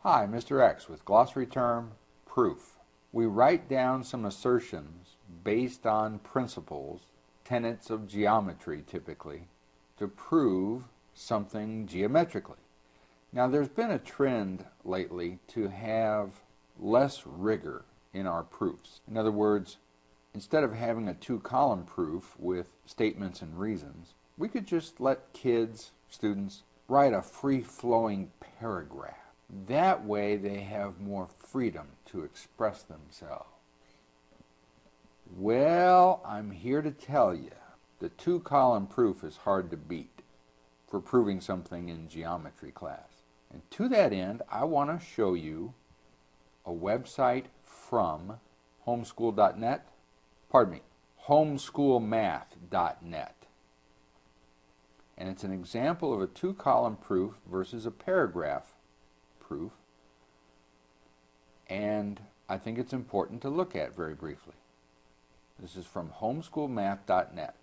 Hi, Mr. X with Glossary-Proof. We write down some assertions based on principles, tenets of geometry typically, to prove something geometrically. Now there's been a trend lately to have less rigor in our proofs. In other words, instead of having a two-column proof with statements and reasons, we could just let kids, students, write a free-flowing paragraph. That way they have more freedom to express themselves. Well, I'm here to tell you, the two-column proof is hard to beat for proving something in geometry class. And to that end, I want to show you a website from homeschoolmath.net. And it's an example of a two-column proof versus a paragraph proof. And I think it's important to look at very briefly. This is from homeschoolmath.net.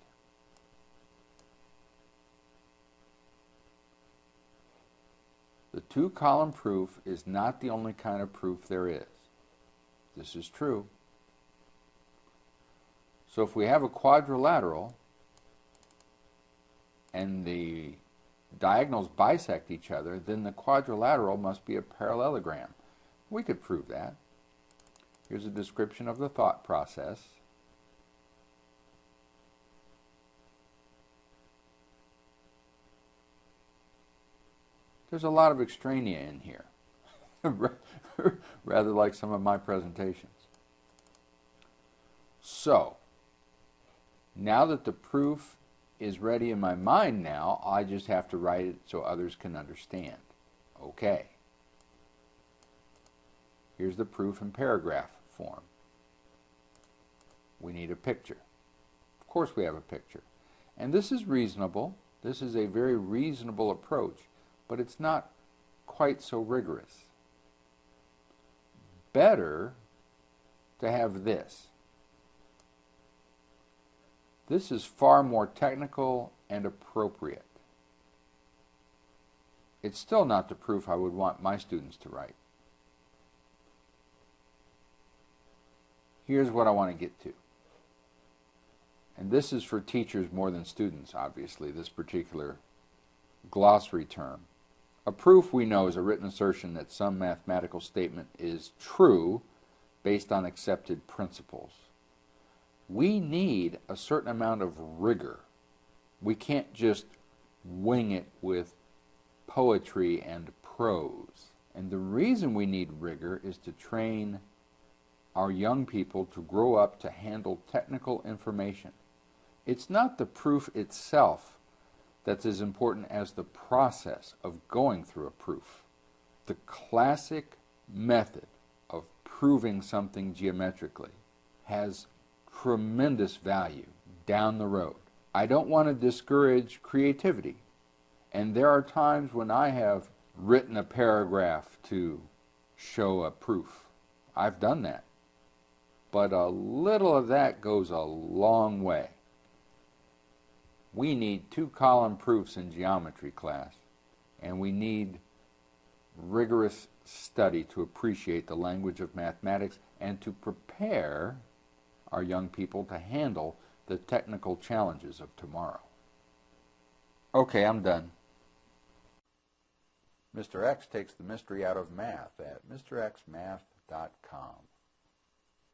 The two-column proof is not the only kind of proof there is. This is true. So if we have a quadrilateral and the diagonals bisect each other, then the quadrilateral must be a parallelogram. We could prove that. Here's a description of the thought process. There's a lot of extraneous in here, rather like some of my presentations. So, now that the proof is ready in my mind now, I just have to write it so others can understand. Okay. Here's the proof in paragraph form. We need a picture. Of course we have a picture. And this is reasonable. This is a very reasonable approach, but it's not quite so rigorous. Better to have this. This is far more technical and appropriate. It's still not the proof I would want my students to write. Here's what I want to get to. And this is for teachers more than students, obviously, this particular glossary term. A proof, we know, is a written assertion that some mathematical statement is true based on accepted principles. We need a certain amount of rigor. We can't just wing it with poetry and prose. And the reason we need rigor is to train our young people to grow up to handle technical information. It's not the proof itself that's as important as the process of going through a proof. The classic method of proving something geometrically has tremendous value down the road. I don't want to discourage creativity, and there are times when I have written a paragraph to show a proof. I've done that. But a little of that goes a long way. We need two-column proofs in geometry class, and we need rigorous study to appreciate the language of mathematics and to prepare our young people to handle the technical challenges of tomorrow. Okay, I'm done. Mr. X takes the mystery out of math at mrxmath.com.